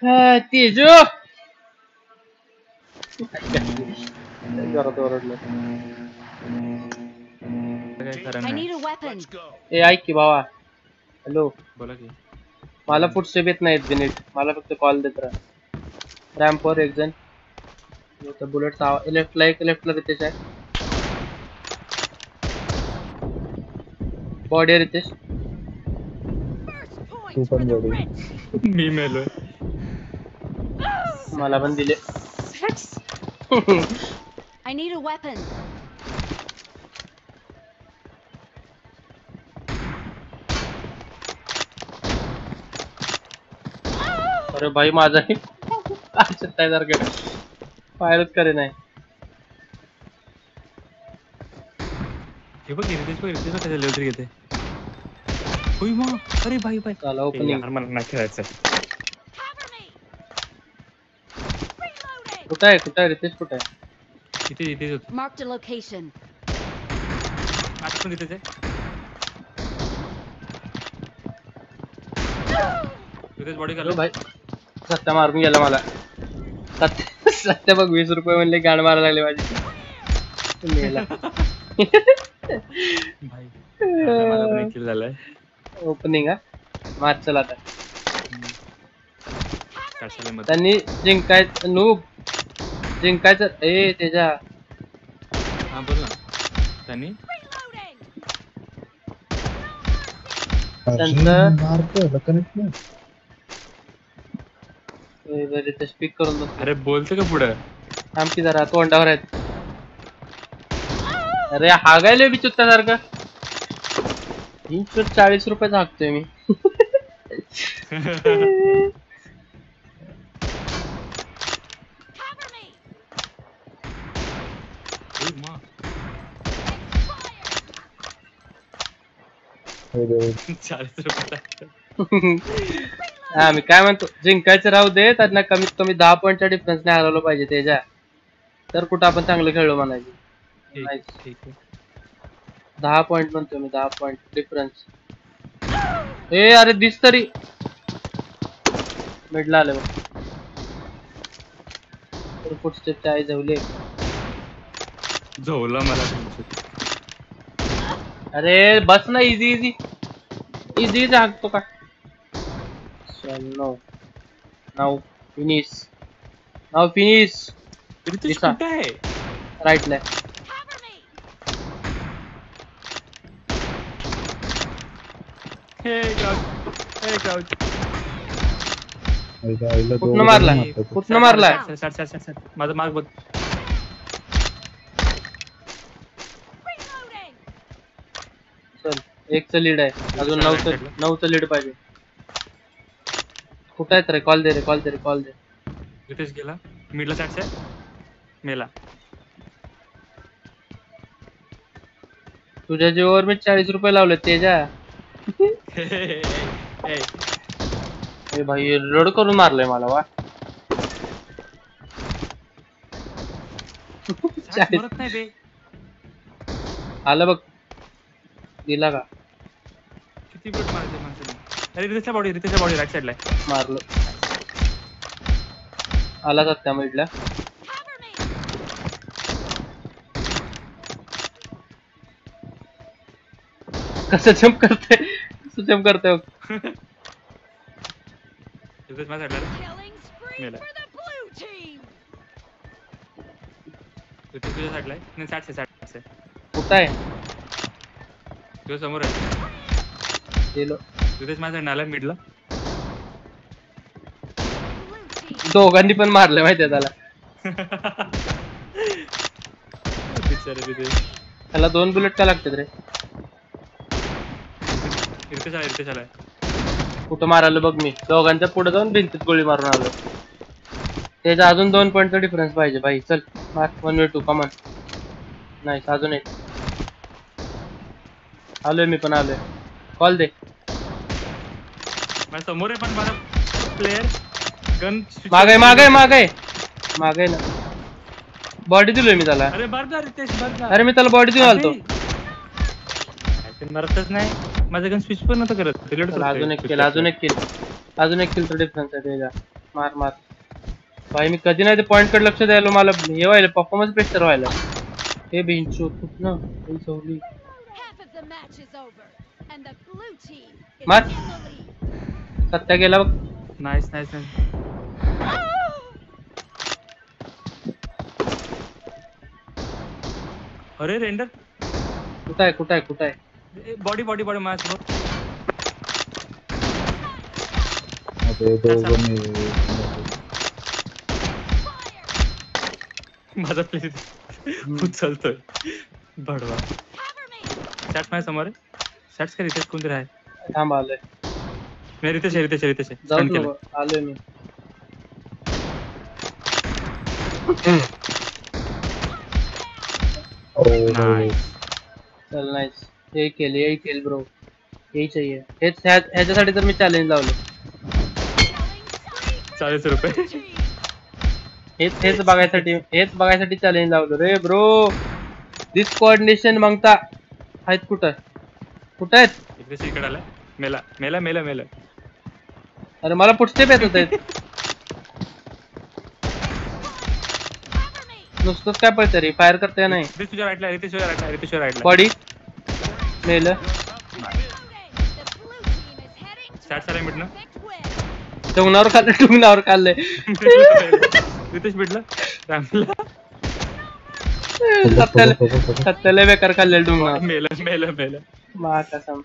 तेजू जोरात ओरडलं. I need a weapon. ए ऐक की भावा, हॅलो. बोला की. मला फुटस्टेप येत नाहीत बी नीट, मला फक्त कॉल देत राहा. रॅम्पवर एक जण, बुलेट लेफ्टला एक, लेफ्टला रितेश आहे. बॉडी रितेश. तू पण बॉडी. मी मेलोय. मला पण दिले. I need a weapon. अरे भाई माझा सारखं फायरच करे नाही. हे बघ रितेश कशा लेवल घेते. होय मग. अरे भाई भाई. चला ओपनिंग. मला नाही खेळायचं. कुठं आहे रितेश कुठं आहे? इथेच होतं. Marked a location. आता पण इथेच आहे. रितेश बॉडी हॅलो काढलं. भाई, सत्या मारून गेला मला. सत्या बघ 20 रुपये म्हणले, गाण मारायला लागले माझी. मेला. भाई मला पण किल झालाय. ओपनिंग हा मार. चला आता कशाला मत. त्यांनी जिंकायचं ए त्याच्या. हा बोल ना. त्यांनी स्पीक करून बस. अरे बोलतो का पुढं. आमची जरा तोंडावर आहेत. अरे हागायले बी चुत्त्यासारखं. 40 रुपयाचा हाकतोय मी. हा मी काय म्हणतो, जिंकायचं राहू दे, त्यांना कमीत कमी 10 पॉईंटच्या डिफरन्सने हरवलं पाहिजे त्याच्या. तर कुठं आपण चांगलं खेळलो म्हणायचं. 10 पॉईंट म्हणतो मी, 10 पॉईंट डिफरन्स. ए अरे दिस तरी मिडला आलं बघ. फुटस्टेपच्या आई झवले. झोवला मला. अरे बस ना, इझी हाकतो का. नाव फिनिश. कुठे आहे. राईटला. कुठनं मारला. माझा मार्ग बघ. चल, 1चं लीड आहे अजून. 9चं लीड पाहिजे. कुठं आहेत रे. कॉल दे. रितेश गेला. मिडला साईडच्या मेला. तुझ्या जीवावर मी 40 रुपये लावले तेजा. ए भाई रड करून मारलंय मला. वा मरत नाही बे. आलं बघ. दिला का. किती बुलेट मारते माणसाने. अरे रितेशच्या बॉडी राईट साईडला मारलं. आला सत्या मिडला. कसं जम्प करते. रितेश माझ्या साईडला मेला. रितेश तुझ्या साईडला आहे. साईड कुठं आहे. तुझ्या समोर आहे. गेलो. रितेश माझ्या साईड आला मिडला. दोघांनी पण मारले माहितीये त्याला. त्याला 2 बुलेट का लागतात रे. रितेश आलाय. कुठं मारायला बघ मी. दोघांच्या पुढे जाऊन भिंतीत गोळी मारून आलो. त्याचा अजून 2 पॉईंटचा डिफरन्स पाहिजे भाई. चल मार. 1v2 कमन. नाही अजून एक. आलोय मी पण आलोय. कॉल दे. माझ्या समोर आहे पण माझा प्लेयर गन मागे ना. बॉडी दिलोय मी त्याला. अरे बरं रितेश बरं. अरे मी त्याला बॉडी देऊन आलतो. मरतच नाही. माझं गन स्विच पण नव्हतं करत. अजून एक केलं. अजून एक किलचा डिफरन्स आहे त्याच्या. मार मार भाई, मी कधी नाही ते पॉइंट कडे लक्ष द्यायला, मला हे व्हायला परफॉर्मन्स प्रेशर व्हायला. हे बेंचो कुठनं ही सवली. Half of the match is over, and the blue team is Mark. in the lead. Satya गेला बघ. Nice nice nice. अरे रेंडर कुठं आहे कुठं आहे कुठं आहे. बॉडी बॉडी बॉडी माझ्यासमोर. माझा प्लेस उचलतोय बडवा. Cover me. सॅट माझ्या समोर आहे. सॅट्स का रितेश कोणतरी आहे. थांब आलोय. नाही रितेश आहे रितेश आहे रितेश आहे. जाऊ Stun केलं. नको, आलोय मी. Nice. चल नाईस. हे केल ब्रो. हे चाहिए. ह्याच्यासाठी तर मी चॅलेंज लावलं. 40 रुपये. हेच बघायसाठी चॅलेंज लावलं रे ब्रो. दिस कोऑर्डिनेशन मागता आहेत कुठं आहेत. रितेश इकडे आला. मेला मेला मेला मेला. अरे मला पुढचे येत होते. नुसतंच काय पळते रे, फायर करते नाही. रितेश तुझ्या राईटला रितेश तुझ्या राईटला रितेश तुझ्या राईटला. बॉडी मेलं. The blue team is heading to सॅट सारे मिटणं. perfect win. टुंगणावर खाल्लंय. रितेश भेटला रामला. सत्याला बेकार खाल्लेलं टुंगणावर. मेला मेला मेला. मा कसम.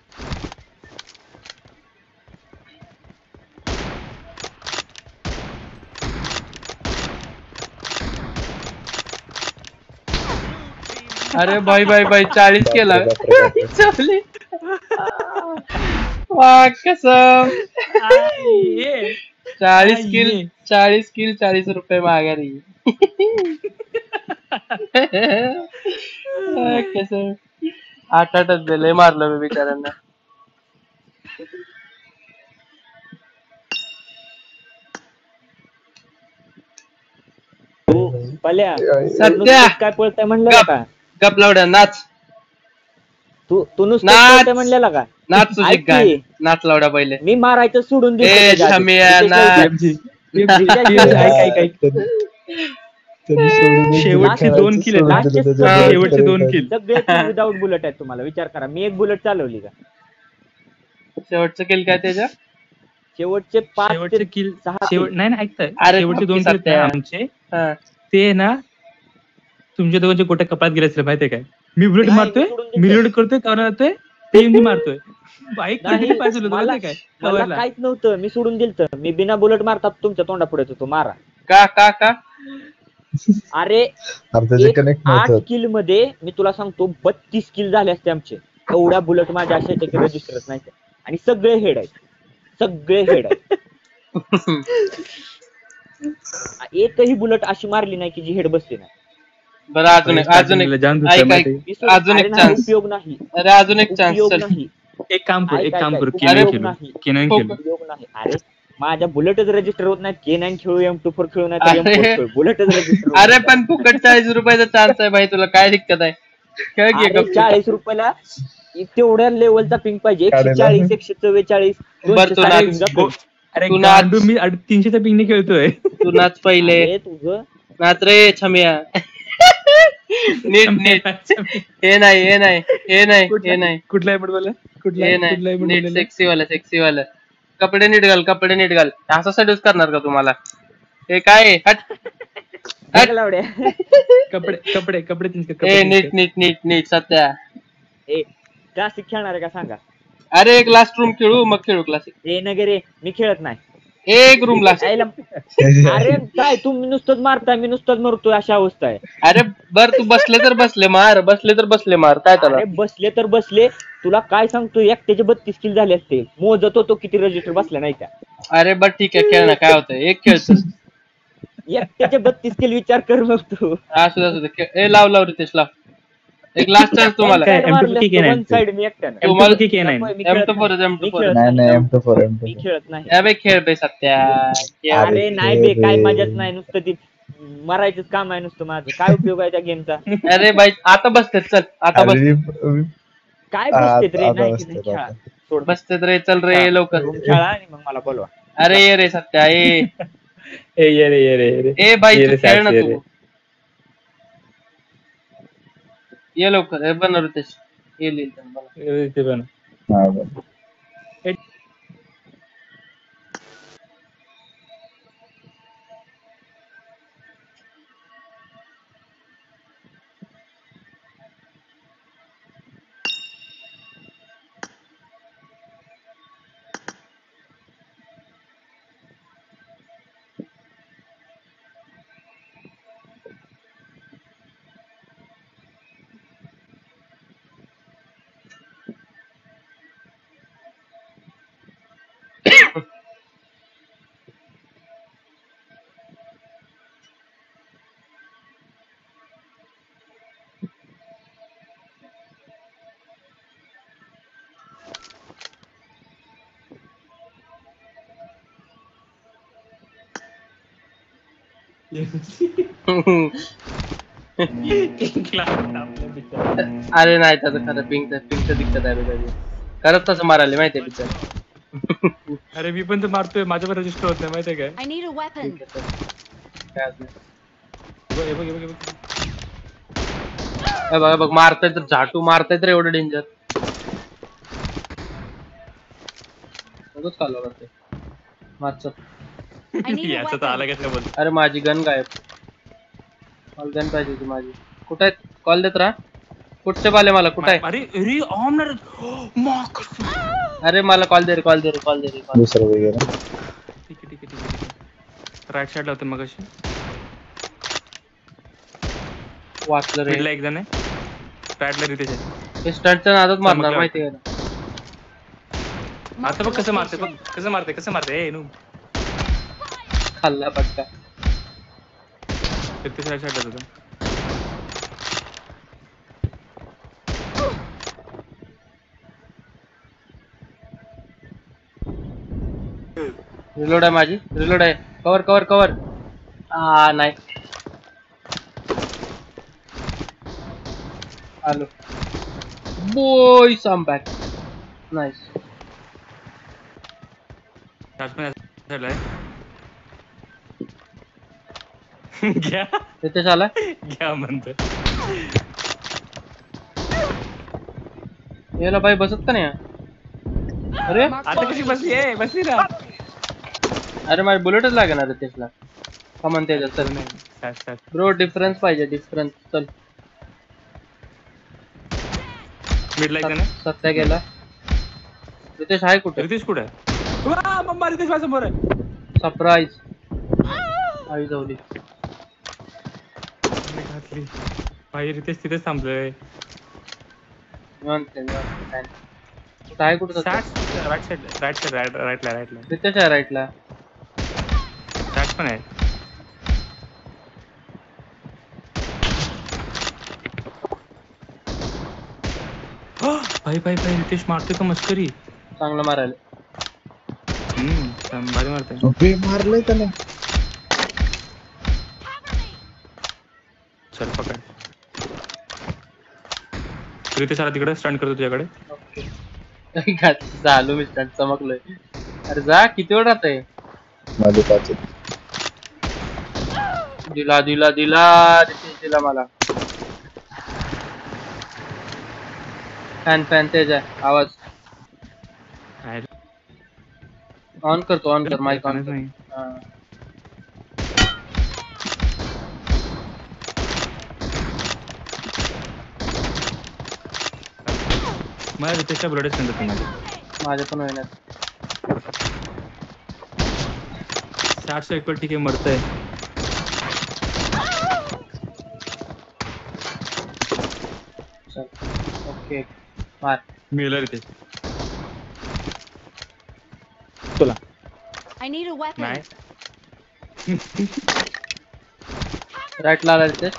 अरे भाई 40 केला. चवली. वा कसम. 40 किल 40 रुपये माघारी. कसं 8-8च दिले, मारलं मी बिचाऱ्यांना. पल्या सध्या काय पळताय म्हणलेला का? गप लावड्या नाच तू नुसतं नाच. पळताय म्हणलेला का? नाच तुझी ऐक काय की. नाच लावड्या पहिले. मी मारायचं सोडून दिलं ए त्याच्या आधी. छमिया नाच. शेवटचे 2 किल शेवटचे 2 किल. सगळे विदाउट बुलेट आहेत. तुम्हाला विचार करा, मी एक बुलेट चालवली का? शेवटचं केल काय त्याच्या. शेवटचे 5 शेवटचे किल 6 शेवट नाही ना ऐकताय. अरे शेवटचे 2 किल किल आमचे हा. ते ना तुमच्या दोघांच्या गोट्या कपाळात गेले असले माहितीये काय. मी बुलेट नाही, मारतोय मी सोडून देते. मी लोड करतोय कव्हर जातोय ते मी मारतोय. बाईक किती पाहिजे होतं मला माहितीये काय मला कव्हरला. काहीच नव्हतं, मी सोडून दिलत. मी बिना बुलेट मारता तुमच्या तोंडा पुढे होतो मारा. का अरे एक 8 किल मध्ये मी तुला सांगतो 32 किल झाले असते आमचे. एवढ्या बुलेट माझ्या अशा रजिस्टरच नाही. आणि सगळे हेड आहेत. एकही बुलेट अशी मारली नाही की जी हेड बसली नाही. बरं अजून एक चान्स. उपयोग नाही. अरे अजून एक चान्स. उपयोग चल नाही. एक काम करू अरे, केनन खेळू. उपयोग नाही. अरे माझ्या बुलेटच रजिस्टर होत नाही. K9 खेळू, M24 खेळू, नाही M4 खेळू, बुलेटच रजिस्टर. अरे पण फुकट 40 रुपयाचा चान्स आहे भाई, तुला काय दिक्कत आहे. खेळ घे गप. 40 रुपयाला तेवढ्या लेवलचा पिंग पाहिजे. 140 144 बरं, तू नाच. अरे तू नाच. गांडू मी 300च्या पिंगने खेळतोय. तू नाच पहिले. अरे तुझं नाच रे छमिया. नीट हे नाही कुठला आहे फुटबॉल हे नाही नीट. सेक्सी वाला कपडे नीट घाल. असा सेड्यूस करणार का तुम्हाला. हे काय हट लावड्या. कपडे ए नीट सत्या. क्लासिक खेळणार आहे का सांगा. अरे एक लास्ट रूम खेळू, मग खेळू क्लासिक. हे नगरे मी खेळत नाही. एक रूम लास्ट. अरे काय तुम्ही नुसतंच मारताय, मी नुसतंच मरतोय, अशा अवस्था आहे. अरे बर तू बसले तर बसले मार काय त्याला. अरे बसले तर बसले. तुला काय सांगतो, एकट्याचे 32 किल झाले असते. मोजत होतो किती रजिस्टर बसला नाही का. अरे बर ठीक आहे, खेळ ना, काय होतंय. एक खेळतो. एकट्याचे 32 किल विचार कर मग तू. असू दे. ए लाव रितेश लाव. एक लास्ट चान्स तुम्हाला. वन साइड मी एकट्यानं. मी खेळत नाही. खेळ बे सत्या. अरे नाही बे, काय मजाच नाही. नुसतं ती मरायचंच काम आहे नुसतं माझं. काय उपयोग आहे त्या गेमचा. अरे बाई आता बसते. चल आता बस. काय बसतेत रे. नाही खेळा. बसते रे. चल रे लवकर. खेळा आणि मग मला बोलवा. अरे ये रे सत्या ए ये रे ए बाई ये तू रे खेळ ना साक्षी, तू. ये लवकर हे बनव रितेश. ये लिहिल त्यांनी मला. ते पण हा बरं. अरे नाही त्याचं खरं पिंकचं दिक्कत आहे रे त्याची. खरंच तसं मारायला माहितीये पिक्चर. अरे मी पण तर मारतोय माझ्यावर रजिस्टर होत नाही माहितीये काय I need a weapon. काय असं नाही. बघ, बघ, बघ, बघ. हे बघा बघ मारताय तर झाटू मारताय तर एवढं डेंजर. सगळंच चालू करते मारचं. I need a याचं तर आला weapon. कसं बोल अरे माझी गन गायब. मला गन पाहिजे होती माझी. कुठे आहेत कॉल देत राहा. कुठचे पाले मला कुठे आहे. अरे अरे ऑमनर अरे मला कॉल दे रे कॉल दे रे कॉल दे रे call. दुसरं वगैरे ठीक आहे ठीक आहे ठीक आहे राईट साईडला होते मग अशी वाचलं रे. मिडला एक जण आहे राईटला रितेश आहे हे स्टंटच्या नादात मारणार चमकलं. माहिती आहे ना. आता बघ कसं मारते बघ कसं मारते ए नू खाल्ला पटका. रितेश राईट साईडला होता रिलोड आहे माझी रिलोड आहे. Cover cover cover. नाही आलो. बॉयस आम बॅक. नाईस. चार्ज पण साईडला आहे घ्या तिथे झाला. घ्या म्हणतो याला बाई बसत का नाही. अरे आता कशी बसली आहे बसली ना अरे माझी बुलेटच लागणार रे त्याला. का म्हणते चल नाही ब्रो डिफरन्स पाहिजे डिफरन्स. चल मिडला एक जण आहे सत्या गेला. रितेश आहे कुठे. रितेश कुठे आहे वा मम्मा रितेश माझ्या समोर आहे सरप्राईज. आई जाऊली. मी घातली भाई रितेश तिथेच थांबलोय कुठं आहे कुठं सत्या. राईटला रितेश आहे राईटला. शॉट पण आहे भाई रितेश मारतोय का मस्करी चांगलं मारायला. भारी मारतोय मारलंय त्याने. चल पकड रितेश आला तिकडे स्टंट करतो तुझ्याकडे झालो मी स्टंट चमकलोय. अरे जा किती वेळ राहतंय. माझे 5 दिला दिला दिला रितेश दिला मला. फॅन तेज आहे आवाज ऑन करतो ऑन कर माईक ऑन कर. नाही मला रितेशच्या ब्लडच सांगत माझ्या पण होईना. 60 एक ठीक आहे मरतंय चल ओके मार. मिळलं रितेश तुला I need a weapon. नाही राईटला आला रितेश.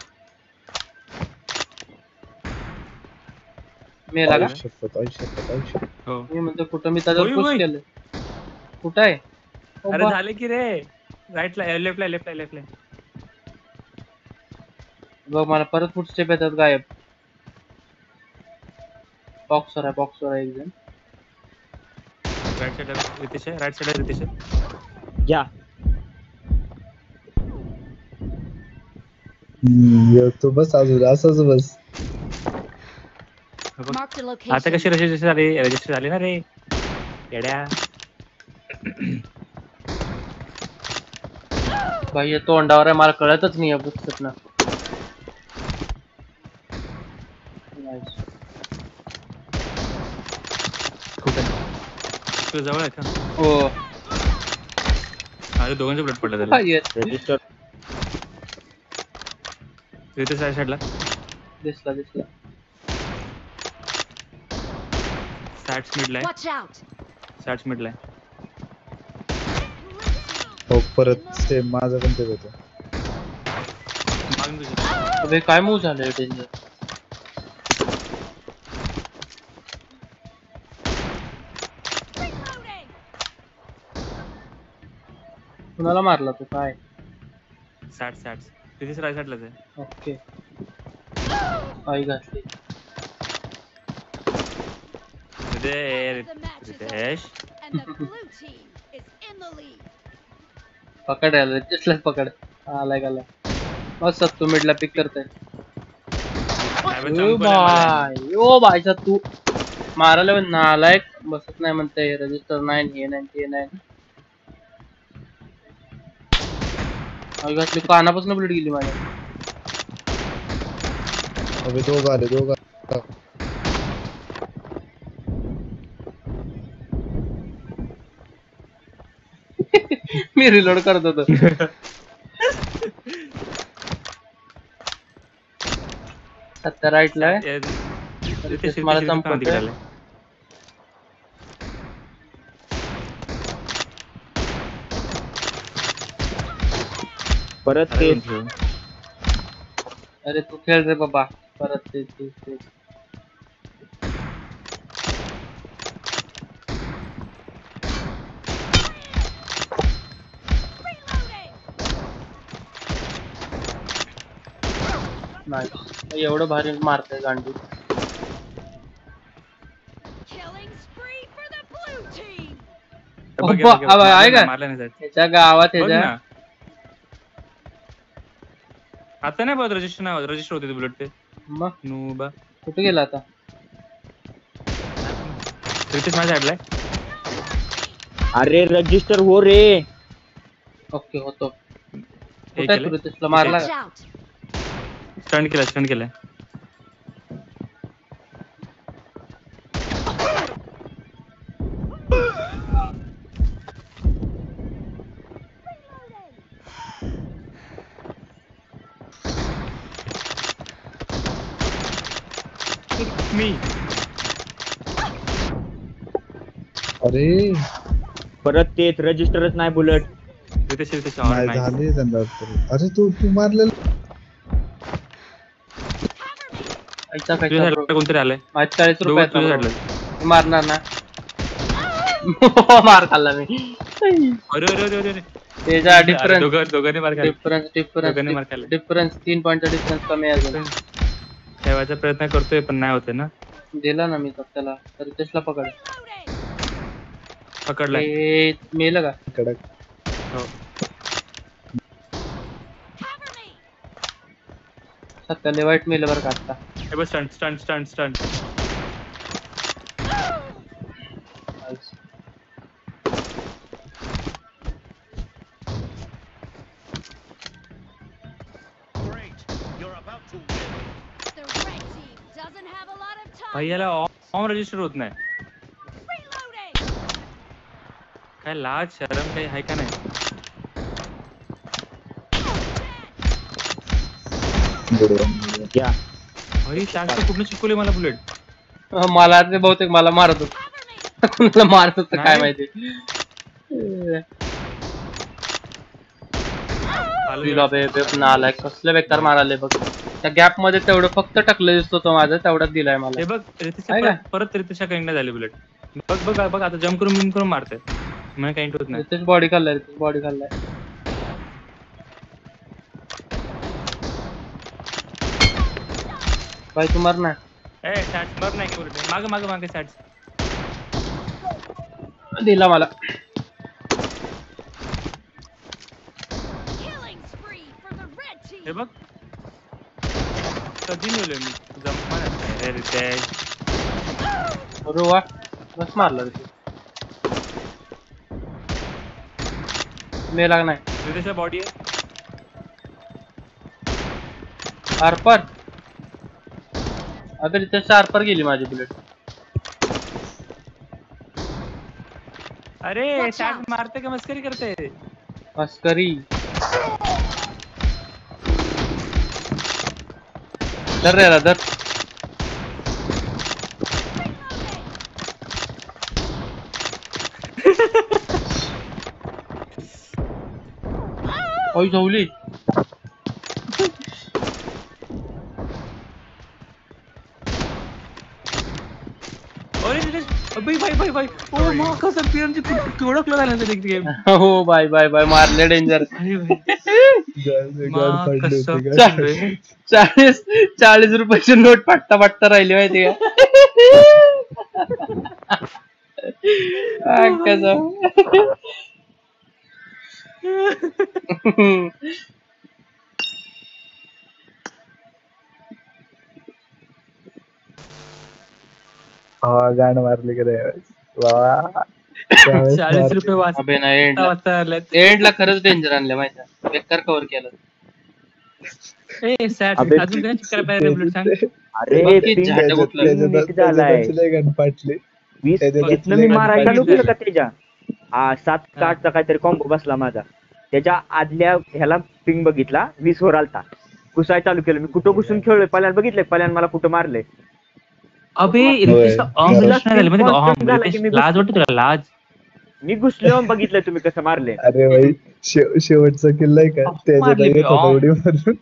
मेला का. आयुष्यात हो मी म्हणतो कुठं मी त्याच्यावर होय, पुश होय. केलं. कुठं आहे. ओ अरे बा. झाले की रे राईटला लेफ्टला बघ मला परत फुट स्टेप येतात गायब. बॉक्सवर आहे एक जण. राईट साईडला रितेश आहे राईट साईडला रितेश आहे घ्या. तू बस अजून असंच बस. Marked a आता location. कशी रजिस्टर झाली ना रे येड्या. भाई तोंडावर आहे, मला कळतच नाही पुस्तक ना. कुठे तुझ्या जवळ आहे का? हो अरे दोघांचे बुलेट पडले त्याला. रजिस्टर तिथे साईडला दिसला दिसला. सॅट्स मिडला आहे. Watch out. सॅट्स मिडला आहे. हो परत सेम माझं पण तेच होतं. मागून तुझ्या अबे काय मूव झालंय डेंजर. Reloading. कुणाला मारला तू काय? सॅट्स तिथे राईट साईडलाच आहे. ओके आई घातली. तिथे The match is over, Riteish and the blue team is in the lead. पकड यायला तिथलाच पकड. आलाय गाला मस्त तू मिडला पिक करताय. ओ भाई ओ भाईचा तू मारायला पण नालायक बसत नाही म्हणते. रजिस्टर 9 हे 9 ते 9 आई घातली. कानापासून बुलेट गेली माझ्या. अबे दोघं आले. मी रिलोड करत होतो. सत्तर राईटला आहे. रितेश मला संपवतोय. परत ते अरे तू खेळ रे बाबा. परत ते नाही एवढं भारी मारतंय गांडू. Killing spree for the blue team. आहे का मारला नाही त्याच्या गावात बघ त्याच्या ना. आता नाही बघ रजिस्टर होते बुलेट ते. मग नूबा कुठे गेला आता? रितेश माझ्या साईडला आहे. अरे रजिस्टर हो रे. ओके होतो. हे कुठे केलंय? तुला मारला Watch का? out. स्टंट केलाय. मी अरे परत तेच रजिस्टरच नाही बुलेट. रितेश नाही झाले त्यांना. अरे तू मारलेलं. ऐसा तुझ्या खायचा साईडला कोणतरी आलंय. 40 तुझ्या रुपयाचा साईडला. मारणार ना. मार खाल्ला मी. अरे त्याचा डिफरन्स दोघांनी मार खाल्ला. दोघांनी मार खाल्ला. डिफरन्स 3 पॉईंटचा डिफरन्स कमी आहे अजून. ठेवायचा प्रयत्न करतोय पण नाही होते ना. दिला ना मी तर त्याला. तर त्याला पकड. पकडलाय. ए मेलं का? कडक. हो. सत्याले वाईट मेलं बरं का आता. हे बघ stunt. The red team doesn't have a lot of time. भाई याला ऑन रजिस्टर होत नाही. Reloading. काय लाज शरम काही आहे का नाही. घ्या. भाई शास्त्र कुठून शिकवले मला बुलेट. मला ते बहुतेक मला मारत होत. कुणाला मारत होत काय नाही. माहिती. तिला बे नालाय कसलं बेकार माराले बघ. त्या गॅप मध्ये तेवढं फक्त टकलं दिसतो तो माझं. तेवढाच दिलाय मला. हे बघ आहे का? परत रितेशच्या काही झाली बुलेट. बघ आता जम्प करून मारतोय. मला काही होत नाही. रितेश बॉडी खाल्लाय. भाई तू मर ना. ए सॅट्स मर नाही की बुलेट. मागे सॅट्स. दिला मला. हे बघ कधी नेलोय मी जमणार रितेश. अरे वा बस मारला रे तू. मेला नाही रितेशचा बॉडी आहे. आरपार आता रितेशच्या आरपार गेली माझी बुलेट. अरे Watch शॅट out. मारते का मस्करी करते. मस्करी धर रे धर. ओय झवली. अरे रितेश भाई भाई भाई भाई ओ मा कसं पीएमची केवढं क्लो झालं ते गेम. हो बाय बाय बाय मारले डेंजर. अरे भाई मा कसं चा- 40 रुपयाची नोट पट्टा पट्टा राहिली माहिती का. कसं गाणं मारली का रे वा 40 रुपये अबे ना एंडला वाचता आलेत. एंडला खरंच डेंजर आणलं माहिती बेकार कव्हर केलं. ए सॅट अबे, अजून काय शिकायला पाहिजे बुलेट सांग. अरे बाकी ping झाडं कुठलं? minute झालाय. गण पाटली 20 त्याच्यात इथनं मी लय मारायला गणपती नको झाले. का त्याच्या 7 का 8चा काहीतरी कॉम्बो बसला माझा. त्याच्या आदल्या ह्याला पिंग बघितला 20 वर आलता. घुसाय चालू केलं मी कुठं घुसून खेळलोय. पल्यान बघितलंय पल्यान मला कुठं मारले. अबे होय. रितेशचा अहम तुला प्रश्न झाला म्हणजे constant अहम झाला की रितेश मी लाज वाटते तुला लाज. मी घुसल्यावर बघितलंय तुम्ही कसं मारले. अरे भाई शेवटचा किल्ला आहे का त्याच्यात मारली मी, येत होता उडी मारून